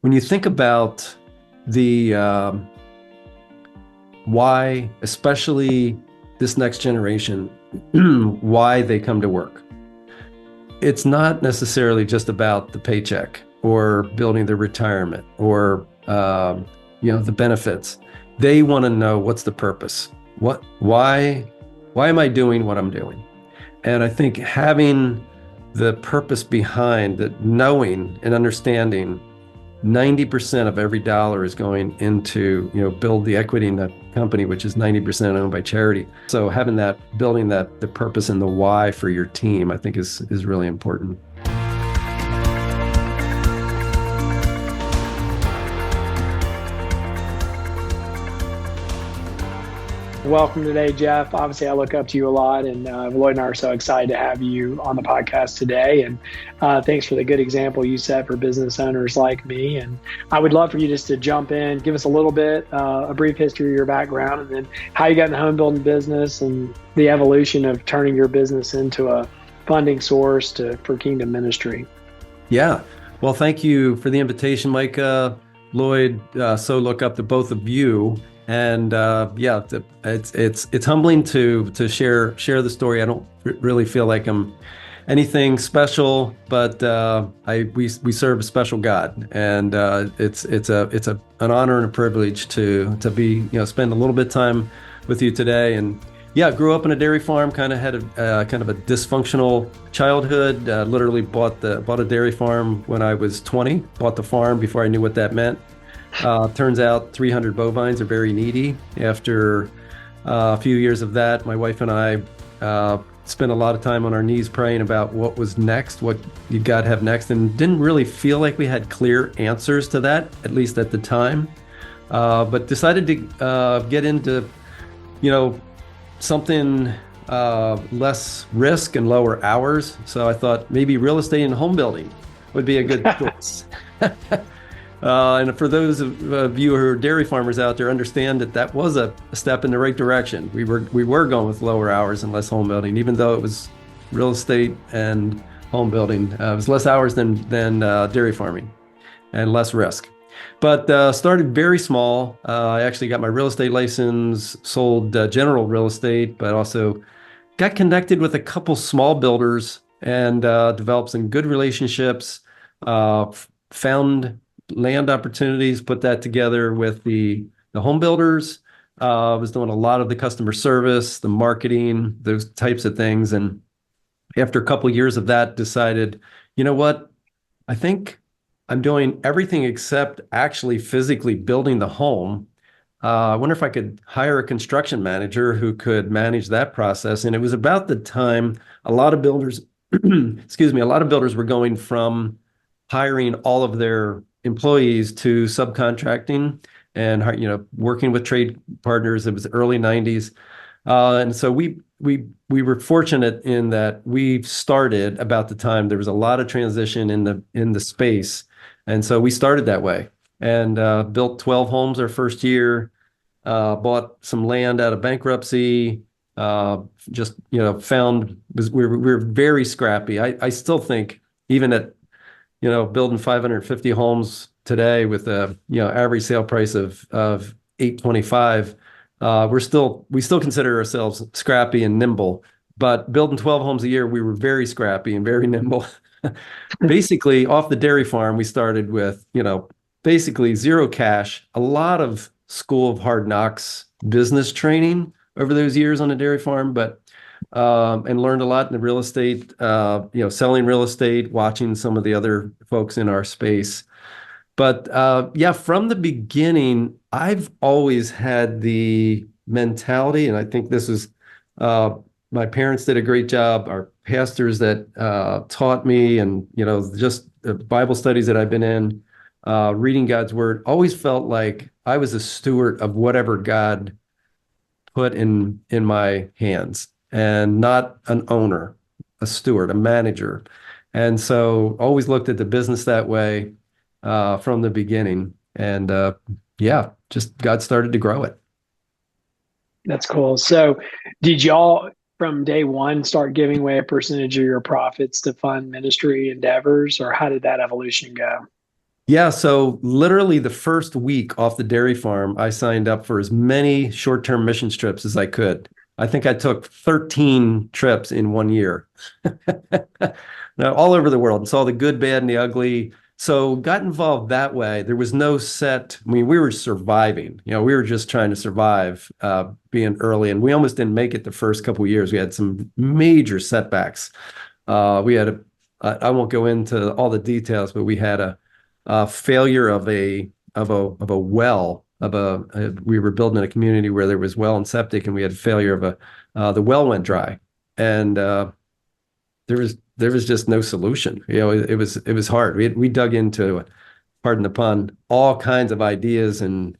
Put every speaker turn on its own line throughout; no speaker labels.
when you think about the why, especially this next generation, why they come to work, it's not necessarily just about the paycheck or building their retirement or the benefits. They want to know, what's the purpose? Why am I doing what I'm doing? And I think having the purpose behind that, knowing and understanding 90% of every dollar is going into, build the equity in that company, which is 90% owned by charity. So having that, building that, the purpose and the why for your team, I think is really important.
Welcome today, Jeff. Obviously, I look up to you a lot, and Lloyd and I are so excited to have you on the podcast today. And thanks for the good example you set for business owners like me. And I would love for you just to jump in, give us a little bit, a brief history of your background, and then how you got in the home building business and the evolution of turning your business into a funding source for Kingdom Ministry.
Yeah. Well, thank you for the invitation, Mike. Lloyd, so look up to both of you. And it's humbling to share the story. I don't really feel like I'm anything special, but we serve a special God, and it's an honor and a privilege to be spend a little bit of time with you today. And grew up in a dairy farm. Kind of had a kind of a dysfunctional childhood. Literally bought a dairy farm when I was 20. Bought the farm before I knew what that meant. Turns out 300 bovines are very needy. After a few years of that, my wife and I spent a lot of time on our knees praying about what was next, what you got to have next, and didn't really feel like we had clear answers to that, at least at the time. But decided to get into, something less risk and lower hours. So I thought maybe real estate and home building would be a good choice. And for those of you who are dairy farmers out there, understand that was a step in the right direction. We were going with lower hours and less home building, even though it was real estate and home building. It was less hours than dairy farming and less risk. But started very small. I actually got my real estate license, sold general real estate, but also got connected with a couple small builders and developed some good relationships, found land opportunities, put that together with the home builders. Was doing a lot of the customer service, the marketing, those types of things. And after a couple of years of that, decided, you know what? I think I'm doing everything except actually physically building the home. I wonder if I could hire a construction manager who could manage that process. And it was about the time a lot of builders, a lot of builders were going from hiring all of their employees to subcontracting and working with trade partners. It was the early 90s, and so we were fortunate in that we started about the time there was a lot of transition in the space, and so we started that way and built 12 homes our first year. Bought some land out of bankruptcy. We were very scrappy. I still think even at building 550 homes today with a average sale price of $825, we still consider ourselves scrappy and nimble. But building 12 homes a year, we were very scrappy and very nimble. Basically, off the dairy farm, we started with basically zero cash, a lot of school of hard knocks business training over those years on a dairy farm, but and learned a lot in the real estate, selling real estate, watching some of the other folks in our space. But from the beginning, I've always had the mentality, and I think this is, my parents did a great job, our pastors that taught me, and, just the Bible studies that I've been in, reading God's word, always felt like I was a steward of whatever God put in my hands, and not an owner, a steward, a manager. And so always looked at the business that way from the beginning. And just God started to grow it.
That's cool. So did y'all from day one start giving away a percentage of your profits to fund ministry endeavors, or how did that evolution go?
Yeah, so literally the first week off the dairy farm, I signed up for as many short-term mission trips as I could. I think I took 13 trips in 1 year. Now, all over the world, and saw the good, bad, and the ugly. So got involved that way. There was no set. I mean, we were surviving. We were just trying to survive, being early, and we almost didn't make it the first couple of years. We had some major setbacks. We had I won't go into all the details, but we had a failure of a well we were building in a community where there was well and septic, and we had a failure of the well went dry, and there was just no solution. It was hard. We dug into, pardon the pun, all kinds of ideas and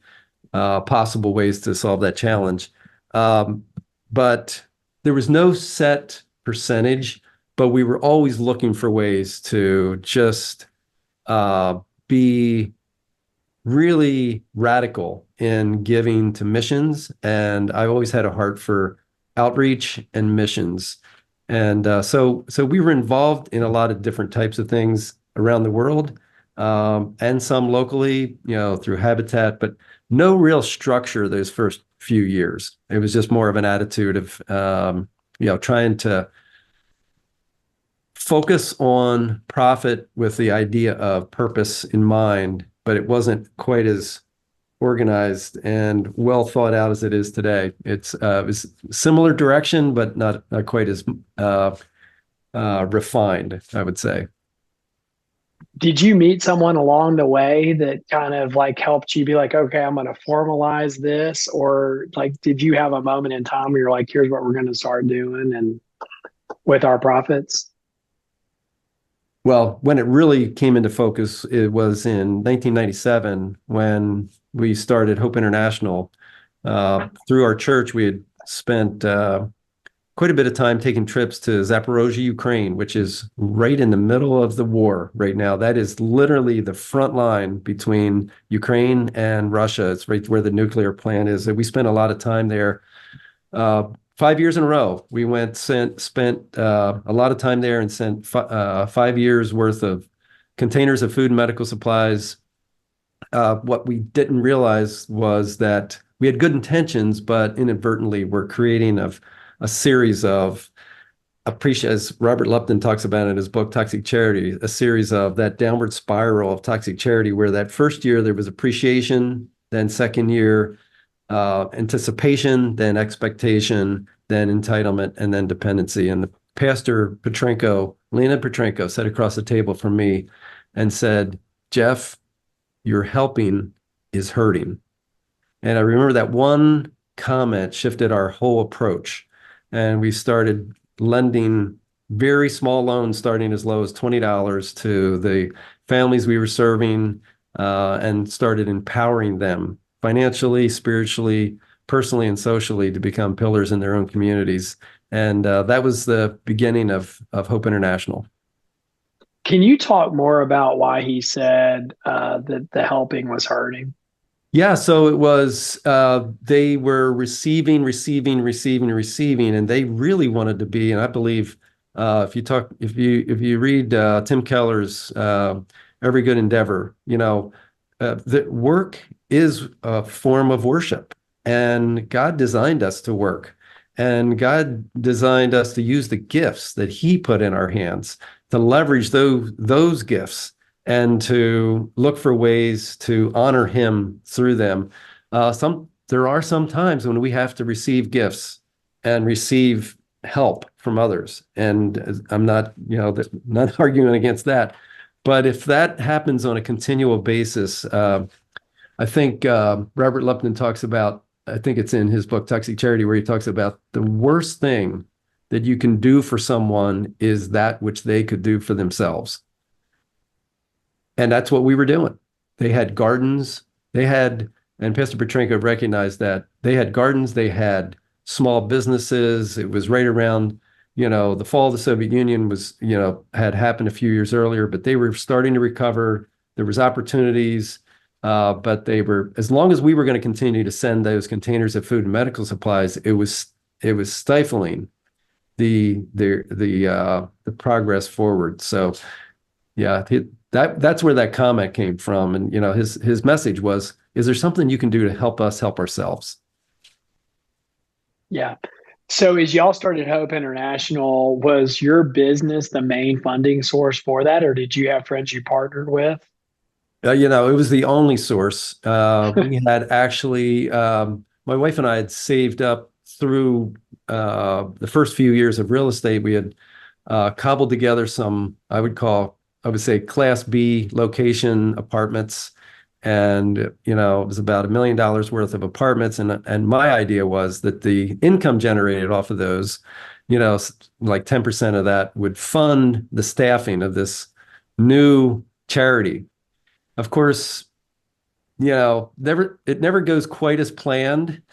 possible ways to solve that challenge. But there was no set percentage, but we were always looking for ways to just be really radical in giving to missions. And I've always had a heart for outreach and missions. And so we were involved in a lot of different types of things around the world, and some locally, through Habitat, but no real structure those first few years. It was just more of an attitude of, trying to focus on profit with the idea of purpose in mind, but it wasn't quite as organized and well thought out as it is today. It was similar direction, but not quite as refined, I would say.
Did you meet someone along the way that kind of like helped you be like, okay, I'm going to formalize this? Or like, did you have a moment in time where you're like, here's what we're going to start doing and with our profits?
Well, when it really came into focus, it was in 1997 when we started Hope International. Through our church, we had spent quite a bit of time taking trips to Zaporozhye, Ukraine, which is right in the middle of the war right now. That is literally the front line between Ukraine and Russia. It's right where the nuclear plant is. We spent a lot of time there. 5 years in a row, we spent a lot of time there and sent 5 years worth of containers of food and medical supplies. What we didn't realize was that we had good intentions, but inadvertently we're creating a series of as Robert Lupton talks about in his book, Toxic Charity, a series of that downward spiral of toxic charity, where that first year there was appreciation, then second year, anticipation, then expectation, then entitlement, and then dependency. And the pastor Leonid Petrenko, sat across the table from me and said, "Jeff, your helping is hurting." And I remember that one comment shifted our whole approach. And we started lending very small loans, starting as low as $20 to the families we were serving, and started empowering them financially, spiritually, personally, and socially to become pillars in their own communities. And that was the beginning of Hope International.
Can you talk more about why he said that the helping was hurting?
Yeah, so it was they were receiving, and they really wanted to be. And I believe if you read Tim Keller's Every Good Endeavor, that work is a form of worship, and God designed us to work, and God designed us to use the gifts that He put in our hands to leverage those gifts and to look for ways to honor Him through them. There are some times when we have to receive gifts and receive help from others, and I'm not not arguing against that. But if that happens on a continual basis, I think Robert Lupton talks about, I think it's in his book Toxic Charity, where he talks about the worst thing that you can do for someone is that which they could do for themselves. And that's what we were doing. They had gardens. And Pastor Petrenko recognized that they had gardens. They had small businesses. It was right around, the fall of the Soviet Union had happened a few years earlier, but they were starting to recover. There was opportunities, but as long as we were going to continue to send those containers of food and medical supplies, it was stifling the progress forward. So yeah, that's where that comment came from. And, his message was, is there something you can do to help us help ourselves?
Yeah. So as y'all started Hope International, was your business the main funding source for that, or did you have friends you partnered with?
It was the only source. We had actually, my wife and I had saved up through the first few years of real estate. We had cobbled together some, I would say, Class B location apartments. And, it was about $1 million worth of apartments. And my idea was that the income generated off of those, like 10% of that would fund the staffing of this new charity. Of course, it never goes quite as planned.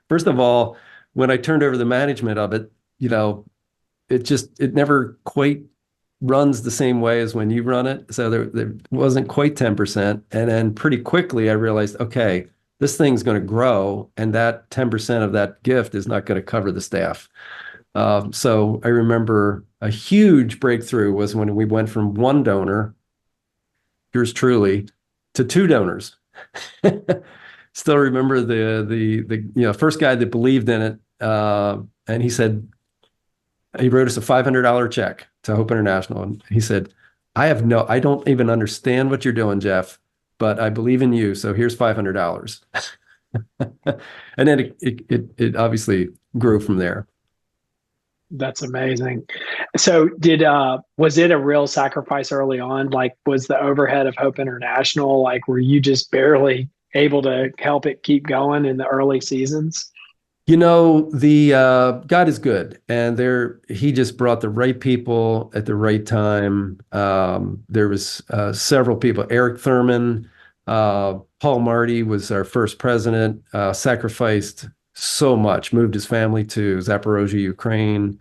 First of all, when I turned over the management of it, it never quite runs the same way as when you run it. So there wasn't quite 10%. And then pretty quickly I realized, okay, this thing's going to grow, and that 10% of that gift is not going to cover the staff. So I remember a huge breakthrough was when we went from one donor, yours truly, to two donors. Still remember the first guy that believed in it, and he wrote us a $500 check to Hope International, and he said, I don't even understand what you're doing, Jeff, but I believe in you, so here's $500. And then it obviously grew from there.
That's amazing. So was it a real sacrifice early on? Like, was the overhead of Hope International, like, were you just barely able to help it keep going in the early seasons?
The God is good, and he just brought the right people at the right time. There was several people. Eric Thurman, Paul Marty was our first president, sacrificed so much, moved his family to Zaporozhye, Ukraine,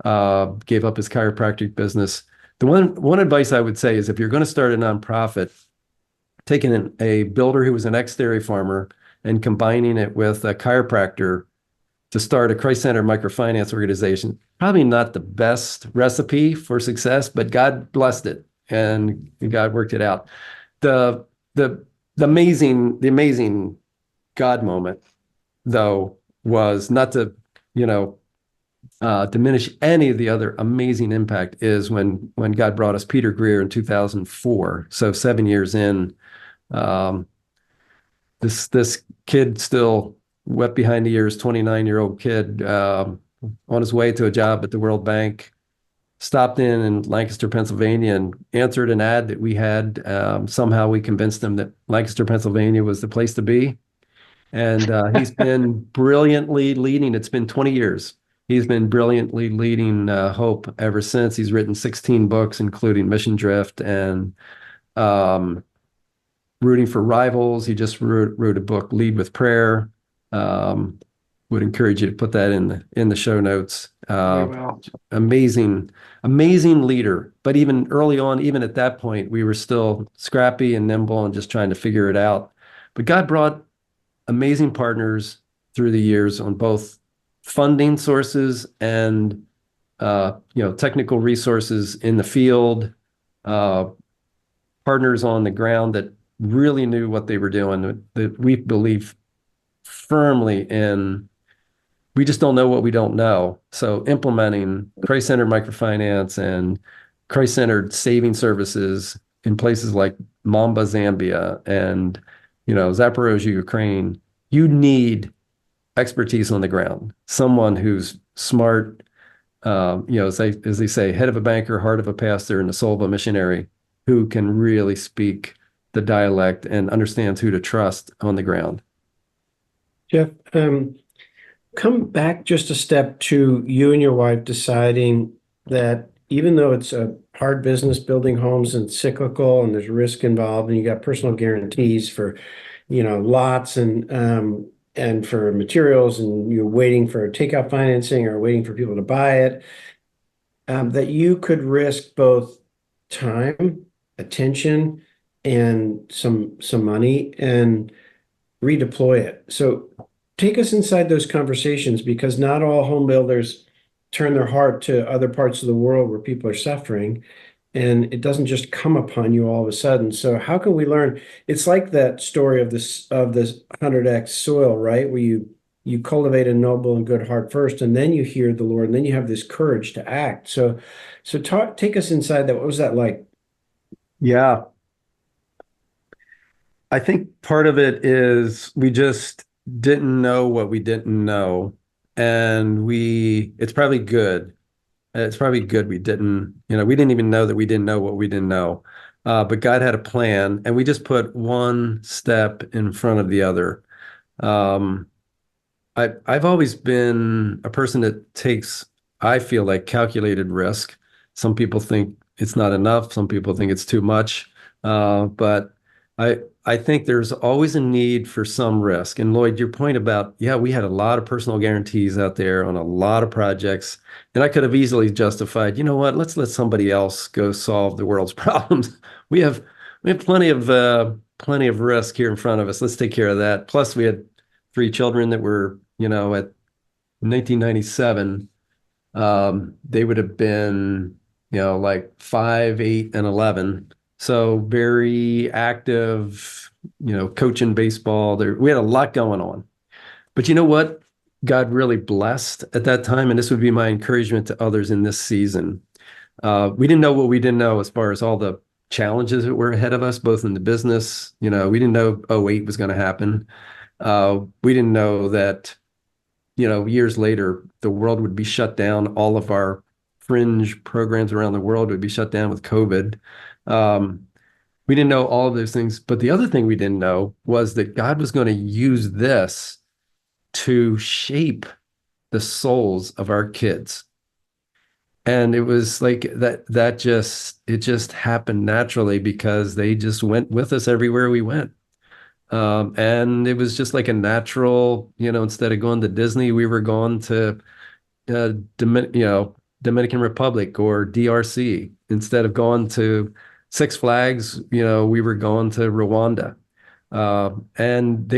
gave up his chiropractic business. The one advice I would say is, if you're going to start a nonprofit, taking a builder who was an ex-dairy farmer and combining it with a chiropractor to start a Christ-centered microfinance organization, probably not the best recipe for success, but God blessed it and God worked it out. The amazing God moment, though, was not to, diminish any of the other amazing impact, is when God brought us Peter Greer in 2004. So 7 years in, this kid, still wet behind the ears, 29-year-old kid, on his way to a job at the World Bank, stopped in Lancaster, Pennsylvania, and answered an ad that we had. Somehow we convinced him that Lancaster, Pennsylvania was the place to be. And he's been brilliantly leading. It's been 20 years. He's been brilliantly leading Hope ever since. He's written 16 books, including Mission Drift and Rooting for Rivals. He just wrote a book, Lead with Prayer. Would encourage you to put that in the show notes. Amazing leader. But even early on, even at that point, we were still scrappy and nimble and just trying to figure it out. But God brought amazing partners through the years on both funding sources and technical resources in the field, partners on the ground that really knew what they were doing, that we believe firmly in. We just don't know what we don't know. So implementing Christ-centered microfinance and Christ-centered saving services in places like Mamba, Zambia, and Zaporozhye, Ukraine, you need expertise on the ground. Someone who's smart, as they say, head of a banker, heart of a pastor, and the soul of a missionary, who can really speak the dialect and understands who to trust on the ground.
Jeff, come back just a step to you and your wife deciding that even though it's a hard business building homes and cyclical and there's risk involved and you got personal guarantees for, lots and for materials, and you're waiting for takeout financing or waiting for people to buy it, that you could risk both time, attention, and some money and redeploy it. So take us inside those conversations, because not all home builders turn their heart to other parts of the world where people are suffering. and it doesn't just come upon you all of a sudden. So how can we learn? It's like that story of this 100x soil, right? Where you cultivate a noble and good heart first, and then you hear the Lord, and then you have this courage to act. So take us inside that. What was that like?
Yeah. I think part of it is we just didn't know what we didn't know. And it's probably good. It's probably good we didn't, we didn't even know that we didn't know what we didn't know. But God had a plan, and we just put one step in front of the other. Um, I've always been a person that takes, I feel like, calculated risk. Some people think it's not enough. Some people think it's too much. But I think there's always a need for some risk. And Lloyd, your point about, yeah, we had a lot of personal guarantees out there on a lot of projects, and I could have easily justified, you know what, let's let somebody else go solve the world's problems. We have plenty of risk here in front of us. Let's take care of that. Plus, we had three children that were, at 1997, they would have been, like 5, 8, and 11. So very active, coaching baseball. We had a lot going on. But you know what? God really blessed at that time, and this would be my encouragement to others in this season. We didn't know what we didn't know as far as all the challenges that were ahead of us, both in the business. We didn't know '08 was going to happen. We didn't know that, years later, the world would be shut down. All of our fringe programs around the world would be shut down with COVID. We didn't know all of those things. But the other thing we didn't know was that God was going to use this to shape the souls of our kids. And it was like it just happened naturally because they just went with us everywhere we went. And it was just like a natural, instead of going to Disney, we were going to, Dominican Republic or DRC. Instead of going to Six Flags, we were going to Rwanda. And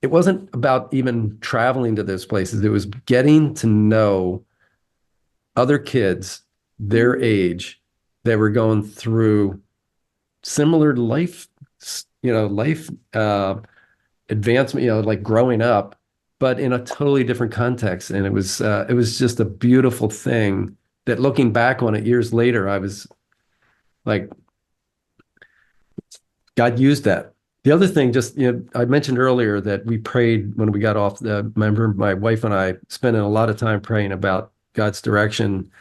it wasn't about even traveling to those places. It was getting to know other kids their age that were going through similar life advancement, like growing up, but in a totally different context. And it was just a beautiful thing that, looking back on it years later, I was like, God used that. The other thing, just, I mentioned earlier that we prayed when we got off. Remember, my wife and I spending a lot of time praying about God's direction.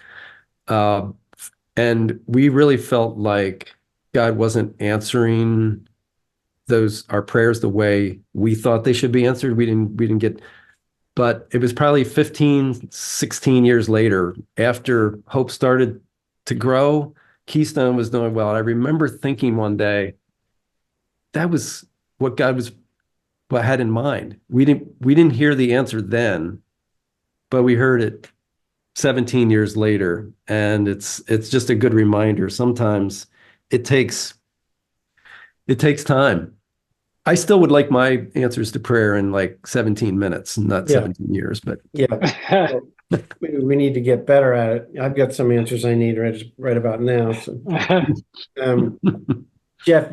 And we really felt like God wasn't answering our prayers the way we thought they should be answered. But it was probably 15, 16 years later, after hope started to grow, Keystone was doing well. I remember thinking one day, that was what what had in mind. We didn't hear the answer then, but we heard it 17 years later. And it's just a good reminder. Sometimes it takes time. I still would like my answers to prayer in like 17 minutes, not 17 years, but
yeah. We need to get better at it. I've got some answers I need right about now. So, Jeff,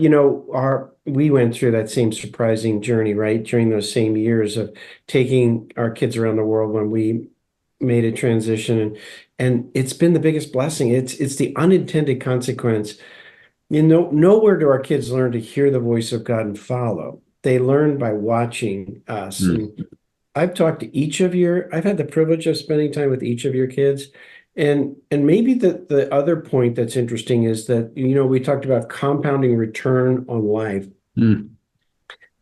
we went through that same surprising journey, right? During those same years of taking our kids around the world when we made a transition, and it's been the biggest blessing. It's the unintended consequence. Nowhere do our kids learn to hear the voice of God and follow. They learn by watching us. And I've talked to I've had the privilege of spending time with each of your kids. And maybe the other point that's interesting is that, we talked about compounding return on life.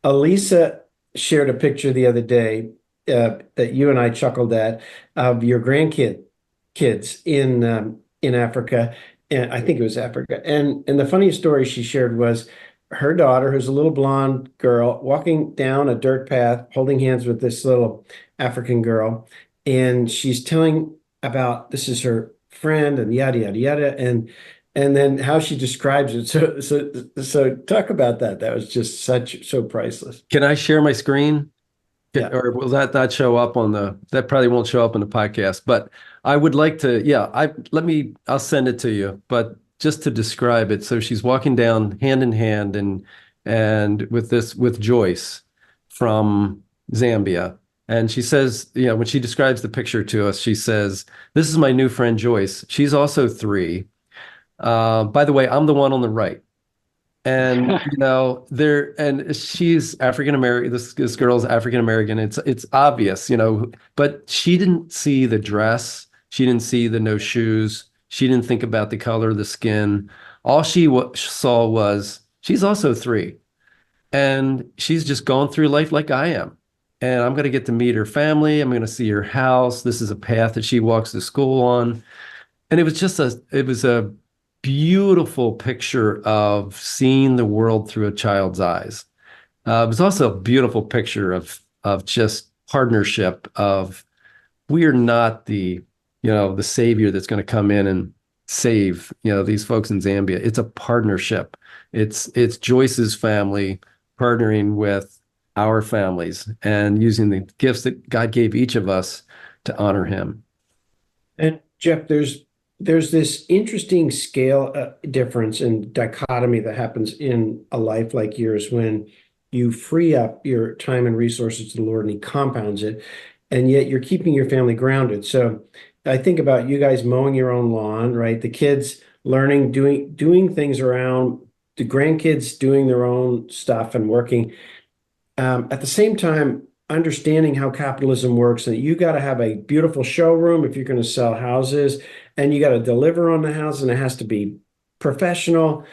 Elisa shared a picture the other day that you and I chuckled at, of your kids in Africa. And I think it was Africa. And the funniest story she shared was her daughter, who's a little blonde girl, walking down a dirt path, holding hands with this little African girl. And she's telling about, this is her friend, and yada, yada, yada. And then how she describes it. So talk about that. That was just so priceless.
Can I share my screen?
Yeah.
Or will that not show up that probably won't show up in the podcast, but I would like to, I'll send it to you. But just to describe it. So she's walking down hand in hand and with Joyce from Zambia. And she says, when she describes the picture to us, she says, "This is my new friend Joyce. She's also 3. By the way, I'm the one on the right." And and she's African American. This girl's African American. It's obvious, but she didn't see the dress. She didn't see the no shoes. She didn't think about the color of the skin. All she saw was she's also 3, and she's just going through life like I am. And I'm going to get to meet her family. I'm going to see her house. This is a path that she walks to school on. And it was a beautiful picture of seeing the world through a child's eyes. It was also a beautiful picture of just partnership of we are not the savior that's going to come in and save, these folks in Zambia. It's a partnership. It's Joyce's family partnering with our families and using the gifts that God gave each of us to honor him.
And Jeff, there's this interesting scale difference and dichotomy that happens in a life like yours when you free up your time and resources to the Lord and he compounds it, and yet you're keeping your family grounded. So I think about you guys mowing your own lawn, right? The kids learning, doing things around, the grandkids doing their own stuff and working. At the same time, understanding how capitalism works, and you got to have a beautiful showroom if you're going to sell houses, and you got to deliver on the house, and it has to be professional.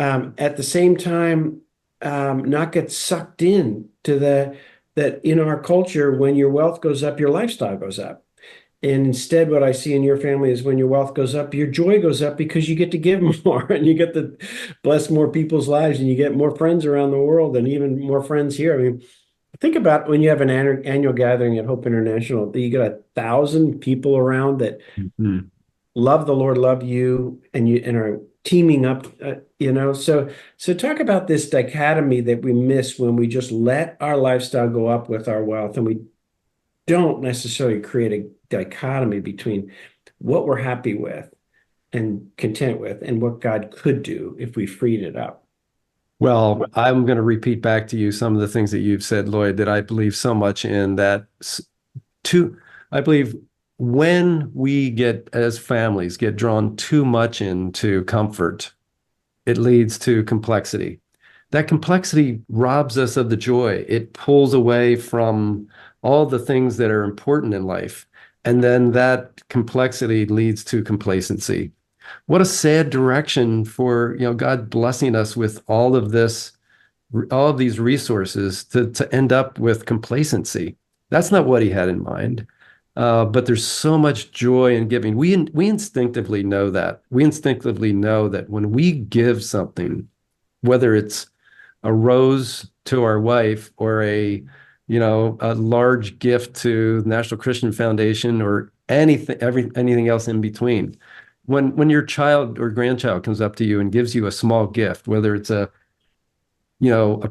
At the same time, not get sucked in to that in our culture, when your wealth goes up, your lifestyle goes up. And instead, what I see in your family is when your wealth goes up, your joy goes up because you get to give more and you get to bless more people's lives and you get more friends around the world and even more friends here. I mean, think about when you have an annual gathering at Hope International, you got 1,000 people around that love the Lord, love you, and are teaming up, So talk about this dichotomy that we miss when we just let our lifestyle go up with our wealth, and we don't necessarily create a dichotomy between what we're happy with and content with and what God could do if we freed it up.
Well, I'm going to repeat back to you some of the things that you've said, Lloyd, that I believe so much in. I believe when we as families get drawn too much into comfort, it leads to complexity. That complexity robs us of the joy. It pulls away from all the things that are important in life. And then that complexity leads to complacency. What a sad direction for, God blessing us with all of these resources to end up with complacency. That's not what he had in mind. But there's so much joy in giving. We instinctively know that. We instinctively know that when we give something, whether it's a rose to our wife or a large gift to the National Christian Foundation or anything else in between. When your child or grandchild comes up to you and gives you a small gift, whether it's a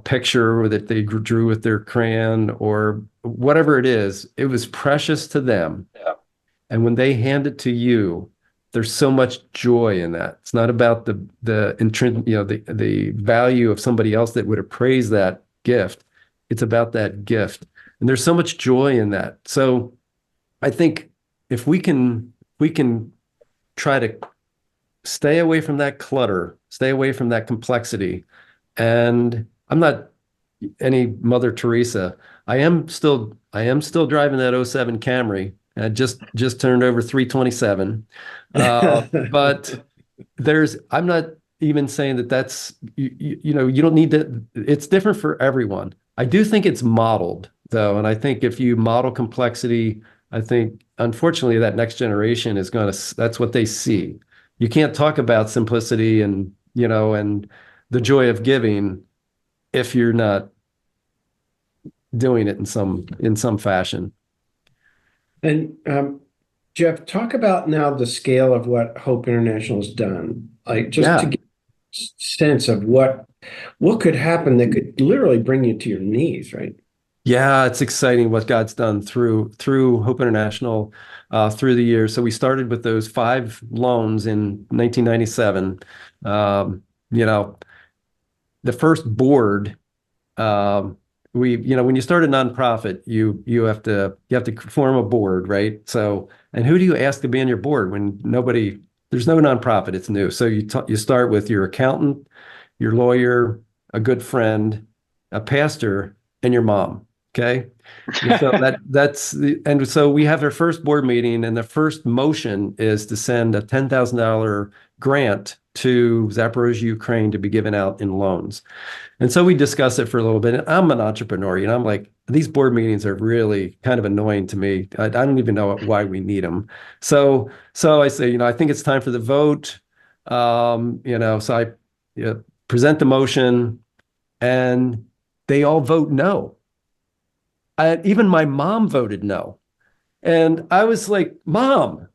picture that they drew with their crayon or whatever it is, it was precious to them. Yeah. And when they hand it to you, there's so much joy in that. It's not about the value of somebody else that would appraise that gift. It's about that gift. And there's so much joy in that. So I think if we can try to stay away from that clutter, stay away from that complexity. And I'm not any Mother Teresa. I am still driving that '07 Camry. I just turned over 327. But I'm not even saying that's, you don't need to, it's different for everyone. I do think it's modeled though. And I think if you model complexity, I think unfortunately that next generation that's what they see. You can't talk about simplicity and the joy of giving if you're not doing it in some fashion.
And Jeff, talk about now the scale of what Hope International has done, like just to get a sense of what could happen that could literally bring you to your knees, right?
Yeah, it's exciting what God's done through Hope International through the years. So we started with those 5 loans in 1997. You know, the first board, when you start a nonprofit, you have to form a board, right? So, and who do you ask to be on your board when there's no nonprofit, it's new. So you start with your accountant, your lawyer, a good friend, a pastor, and your mom. Okay. And so and so we have our first board meeting, and the first motion is to send a $10,000 grant to Zaporozhye, Ukraine to be given out in loans. And so we discuss it for a little bit. And I'm an entrepreneur, I'm like, these board meetings are really kind of annoying to me. I don't even know why we need them. So I say, I think it's time for the vote. So I present the motion, and they all vote no. Even my mom voted no. And I was like, Mom,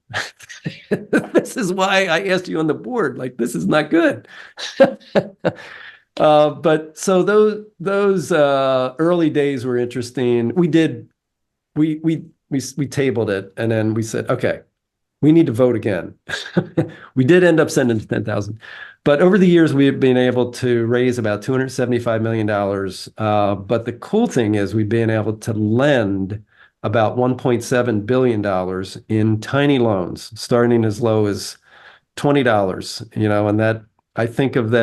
this is why I asked you on the board. Like, this is not good. But so those early days were interesting. We tabled it, and then we said, okay, we need to vote again. We did end up sending 10,000, but over the years we've been able to raise about $275 million. But the cool thing is we've been able to lend about $1.7 billion in tiny loans, starting as low as $20. And that I think of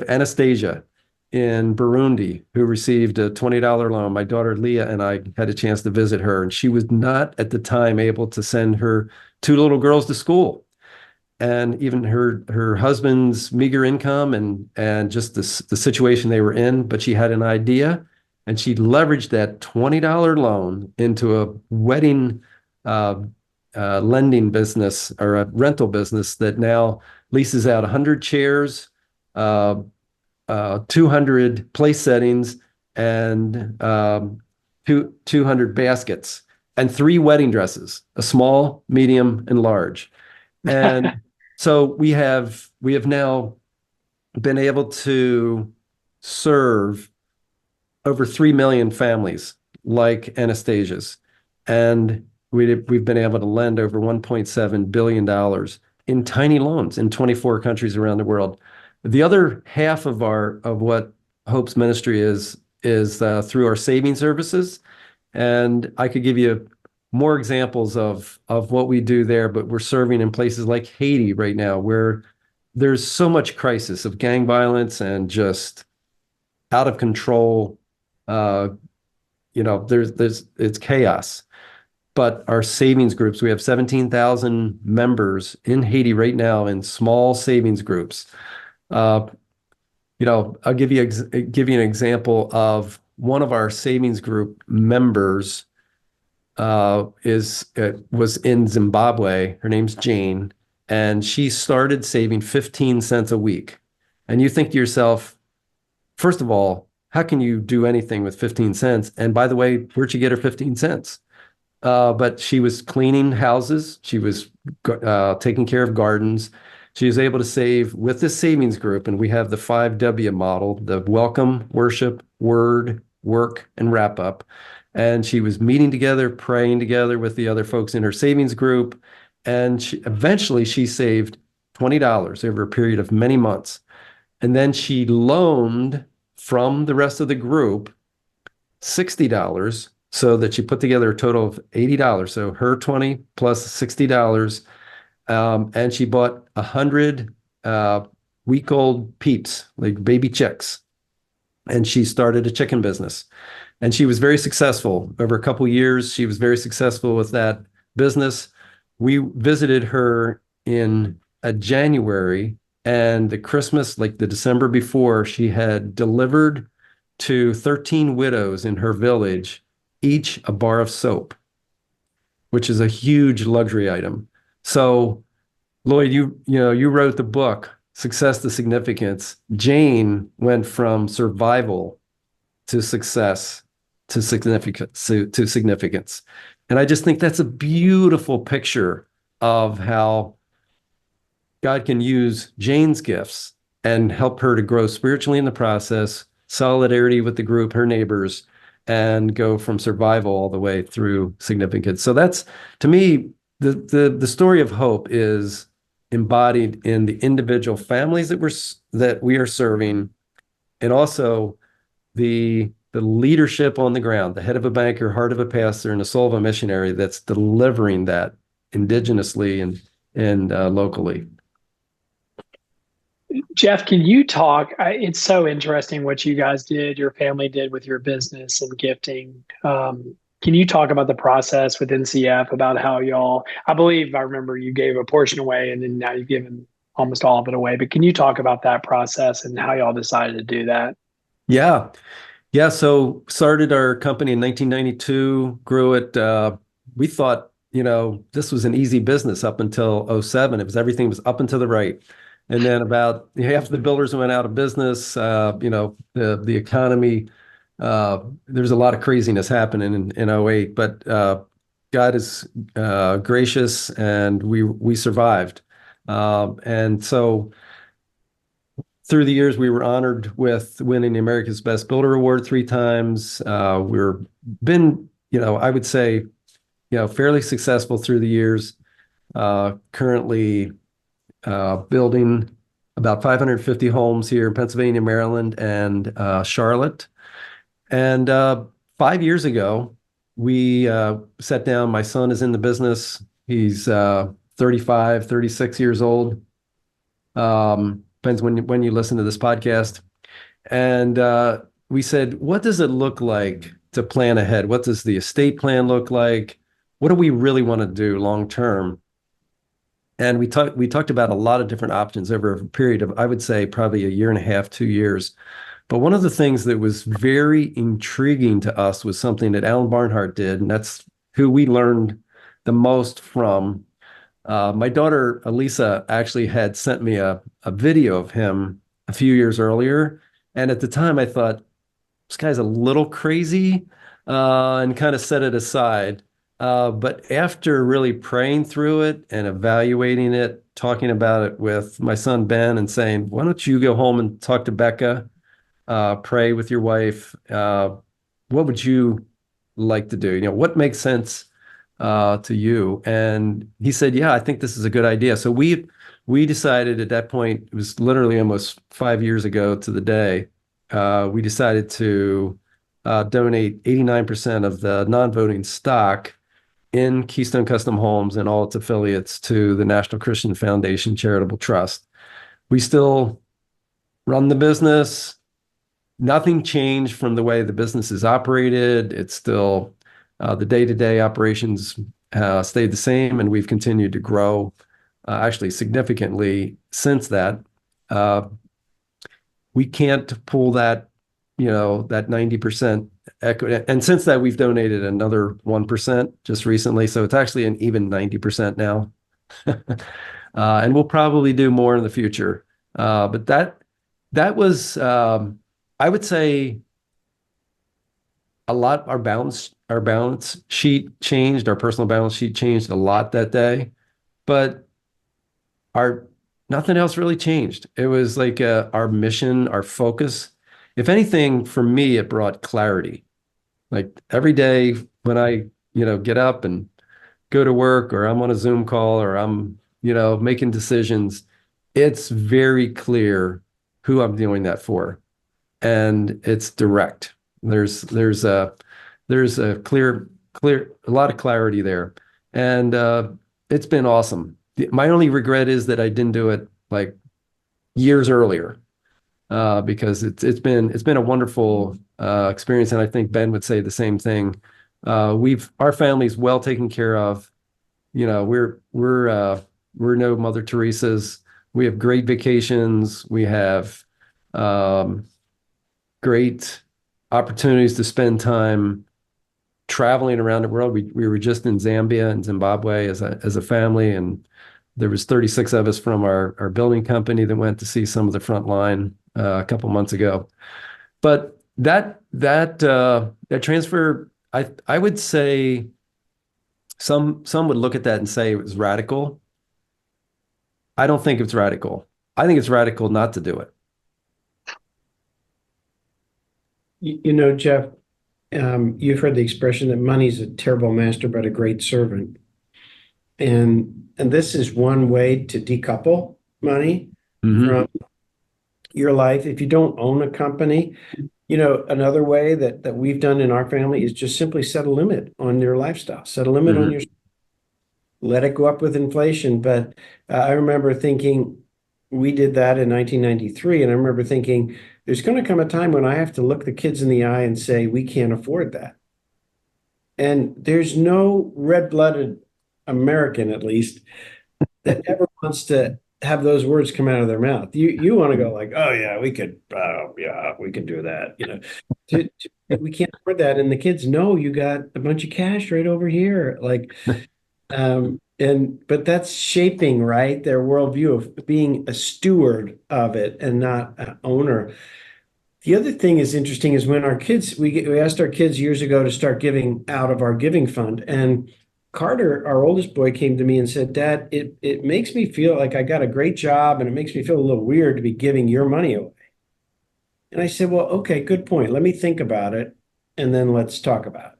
Anastasia in Burundi, who received a $20 loan. My daughter Leah and I had a chance to visit her, and she was not at the time able to send her 2 little girls to school. And even her husband's meager income and just the situation they were in, but she had an idea, and she leveraged that $20 loan into a wedding lending business, or a rental business, that now leases out 100 chairs, 200 place settings, and 200 baskets, and 3 wedding dresses, a small, medium, and large. And so we have now been able to serve over 3 million families like Anastasia's. And we've been able to lend over $1.7 billion in tiny loans in 24 countries around the world. The other half of what Hope's ministry is through our saving services. And I could give you more examples of what we do there, but we're serving in places like Haiti right now, where there's so much crisis of gang violence and just out of control. It's chaos. But our savings groups, we have 17,000 members in Haiti right now in small savings groups. I'll give you an example of one of our savings group members. Was in Zimbabwe. Her name's Jane, and she started saving 15 cents a week. And you think to yourself, first of all, how can you do anything with 15 cents? And by the way, where'd you get her 15 cents? But she was cleaning houses. She was taking care of gardens. She was able to save with this savings group. And we have the 5W model: the welcome, worship, word, work, and wrap up. And she was meeting together, praying together with the other folks in her savings group. And eventually she saved $20 over a period of many months. And then she loaned from the rest of the group $60, so that she put together a total of $80. So her 20 plus $60. And she bought 100 week-old peeps, like baby chicks. And she started a chicken business. And she was very successful. Over a couple of years, she was very successful with that business. We visited her in January, and the Christmas, like the December before, she had delivered to 13 widows in her village, each a bar of soap, which is a huge luxury item. So, Lloyd, you wrote the book, Success to Significance. Jane went from survival to success to significance. And I just think that's a beautiful picture of how God can use Jane's gifts and help her to grow spiritually in the process, solidarity with the group, her neighbors, and go from survival all the way through significance. So that's, to me, the story of hope is embodied in the individual families that we are serving, and also the leadership on the ground, the head of a banker, heart of a pastor, and the soul of a missionary that's delivering that indigenously and locally.
Jeff, can you talk? It's so interesting what you guys did, your family did with your business and gifting. Can you talk about the process with NCF, about how y'all, I believe I remember you gave a portion away and then now you've given almost all of it away, but can you talk about that process and how y'all decided to do that?
Yeah. Yeah. So started our company in 1992, grew it. We thought, this was an easy business up until '07. Everything was up and to the right. And then about half the builders went out of business. The economy, there's a lot of craziness happening in '08, but God is gracious, and we survived. And so through the years, we were honored with winning the America's Best Builder Award 3 times. We're been, I would say, fairly successful through the years. Currently building about 550 homes here in Pennsylvania, Maryland, and Charlotte. And 5 years ago, we sat down. My son is in the business. He's 35, 36 years old. Depends when you listen to this podcast. And we said, what does it look like to plan ahead? What does the estate plan look like? What do we really want to do long term? And we talked about a lot of different options over a period of, I would say, probably a year and a half, 2 years. But one of the things that was very intriguing to us was something that Alan Barnhart did, and that's who we learned the most from. My daughter, Elisa, actually had sent me a video of him a few years earlier. And at the time, I thought, this guy's a little crazy, and kind of set it aside. But after really praying through it and evaluating it, talking about it with my son, Ben, and saying, why don't you go home and talk to Becca, pray with your wife? What would you like to do? What makes sense to you? And he said, yeah, I think this is a good idea. So we decided at that point, it was literally almost 5 years ago to the day, we decided to donate 89% of the non-voting stock in Keystone Custom Homes and all its affiliates to the National Christian Foundation Charitable Trust. We still run the business. Nothing changed from the way the business is operated. It's still the day-to-day operations stayed the same, and we've continued to grow actually significantly since that. We can't pull that, that 90% equity. And since that, we've donated another 1% just recently. So it's actually an even 90% now. And we'll probably do more in the future. But that was, I would say, a lot. Our balance sheet changed. Our personal balance sheet changed a lot that day. But nothing else really changed. It was like our mission, our focus. If anything, for me, it brought clarity. Like every day when I, get up and go to work, or I'm on a Zoom call, or I'm, making decisions, it's very clear who I'm doing that for. And it's direct. There's a a lot of clarity there. And it's been awesome. My only regret is that I didn't do it like years earlier, because it's been a wonderful experience, and I think Ben would say the same thing. Our family's well taken care of. We're no Mother Teresa's. We have great vacations. We have great opportunities to spend time traveling around the world. We were just in Zambia and Zimbabwe as a family, and there was 36 of us from our building company that went to see some of the front line a couple months ago. But that transfer, I would say some would look at that and say it was radical. I don't think it's radical. I think it's radical not to do it.
Jeff, you've heard the expression that money's a terrible master but a great servant. And this is one way to decouple money
Hmm.
from your life. If you don't own a company, another way that we've done in our family is just simply set a limit on your lifestyle, set a limit on
Hmm.
your, let it go up with inflation. But I remember thinking we did that in 1993, and I remember thinking there's going to come a time when I have to look the kids in the eye and say we can't afford that. And there's no red-blooded American, at least, that ever wants to have those words come out of their mouth. You want to go like, oh yeah, we can do that. We can't afford that, and the kids know you got a bunch of cash right over here. Like, but that's shaping, right, their worldview of being a steward of it and not an owner. The other thing is interesting is when our kids, we asked our kids years ago to start giving out of our giving fund. And Carter, our oldest boy, came to me and said, Dad, it makes me feel like I got a great job and it makes me feel a little weird to be giving your money away. And I said, well, okay, good point. Let me think about it and then let's talk about it.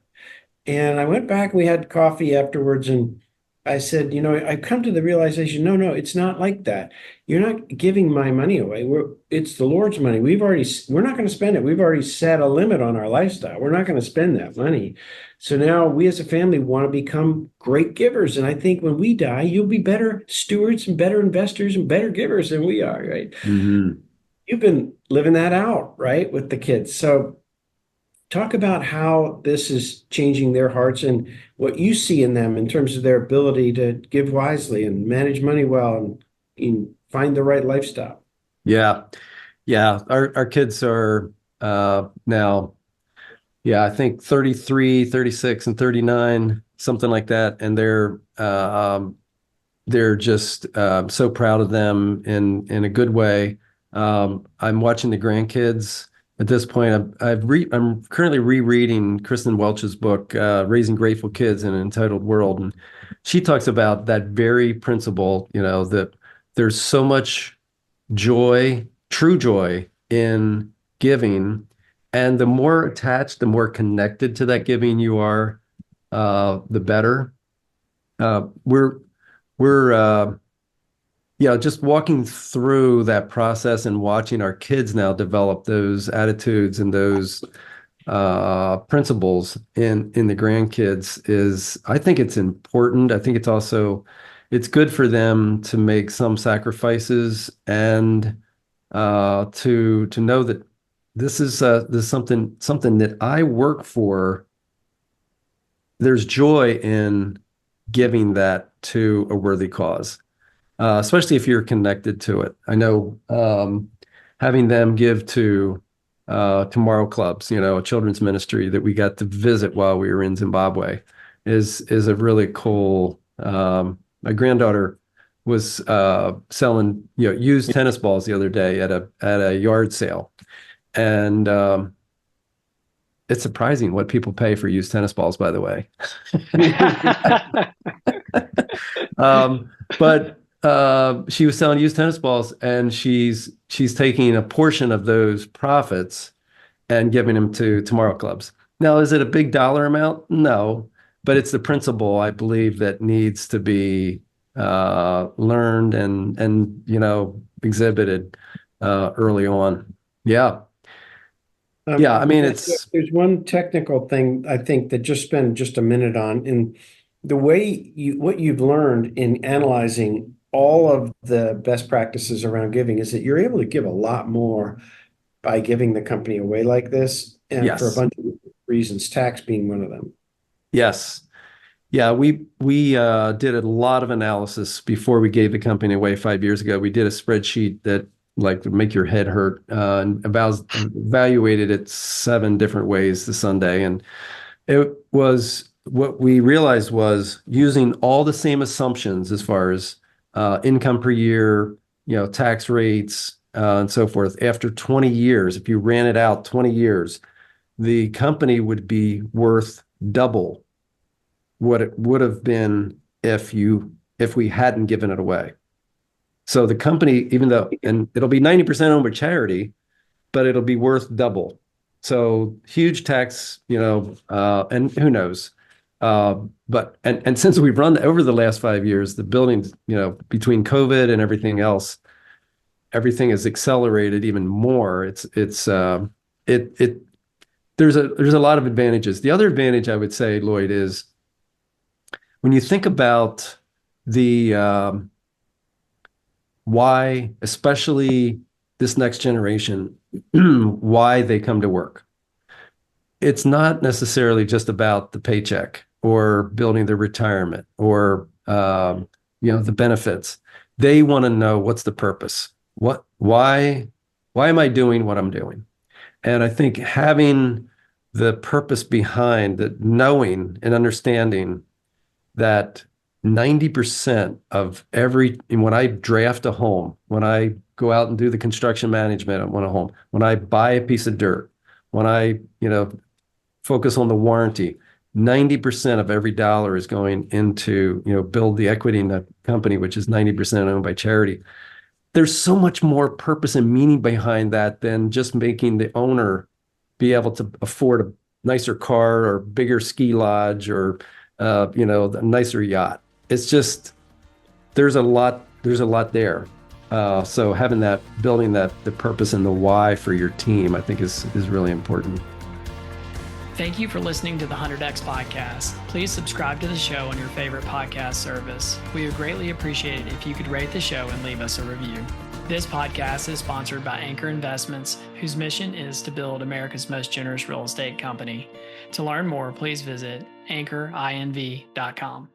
And I went back, we had coffee afterwards, and I said, I come to the realization, no, it's not like that. You're not giving my money away. It's the Lord's money. We're not going to spend it. We've already set a limit on our lifestyle. We're not going to spend that money. So now we as a family want to become great givers. And I think when we die, you'll be better stewards and better investors and better givers than we are, right?
Hmm.
You've been living that out, right, with the kids. So talk about how this is changing their hearts and what you see in them in terms of their ability to give wisely and manage money well and find the right lifestyle.
Yeah. Yeah. Our kids are now, yeah, I think 33, 36, and 39, something like that. And they're just so proud of them in a good way. I'm watching the grandkids at this point. I'm currently rereading Kristen Welch's book, Raising Grateful Kids in an Entitled World, and she talks about that very principle. That there's so much joy, true joy in giving, and the more attached, the more connected to that giving you are, the better. We're yeah, just walking through that process and watching our kids now develop those attitudes and those principles in the grandkids is, I think it's important. I think it's good for them to make some sacrifices and to know that this is something that I work for. There's joy in giving that to a worthy cause, especially if you're connected to it. I know having them give to Tomorrow Clubs, a children's ministry that we got to visit while we were in Zimbabwe, is a really cool. My granddaughter was selling used tennis balls the other day at a yard sale, and it's surprising what people pay for used tennis balls, by the way. But she was selling used tennis balls, and she's taking a portion of those profits and giving them to Tomorrow Clubs. Now, is it a big dollar amount? No, but it's the principle, I believe, that needs to be learned and exhibited early on. Yeah. Yeah, I mean,
There's one technical thing I think that just spend just a minute on, and the way what you've learned in analyzing all of the best practices around giving is that you're able to give a lot more by giving the company away like this, and for a
yes,
bunch of reasons, tax being one of them.
yes. Yeah, we did a lot of analysis before we gave the company away 5 years ago. We did a spreadsheet that like would make your head hurt, and evaluated it 7 different ways this Sunday. And it was what we realized was using all the same assumptions as far as income per year, tax rates, and so forth. After 20 years, if you ran it out 20 years, the company would be worth double what it would have been if we hadn't given it away. So the company, even though, and it'll be 90% owned by charity, but it'll be worth double. So huge tax, and who knows? But since we've run over the last 5 years, the buildings, between COVID and everything else, everything is accelerated even more. It there's a lot of advantages. The other advantage I would say, Lloyd, is when you think about the why, especially this next generation, why they come to work. It's not necessarily just about the paycheck or building their retirement or the benefits. They want to know what's the purpose. Why am I doing what I'm doing? And I think having the purpose behind that, knowing and understanding that 90% of when I draft a home, when I go out and do the construction management on a home, when I buy a piece of dirt, when I, focus on the warranty, 90% of every dollar is going into, build the equity in the company, which is 90% owned by charity. There's so much more purpose and meaning behind that than just making the owner be able to afford a nicer car or bigger ski lodge or, a nicer yacht. It's just, there's a lot there. So having that, building that, the purpose and the why for your team, I think is really important.
Thank you for listening to the 100X podcast. Please subscribe to the show on your favorite podcast service. We would greatly appreciate it if you could rate the show and leave us a review. This podcast is sponsored by Anchor Investments, whose mission is to build America's most generous real estate company. To learn more, please visit anchorinv.com.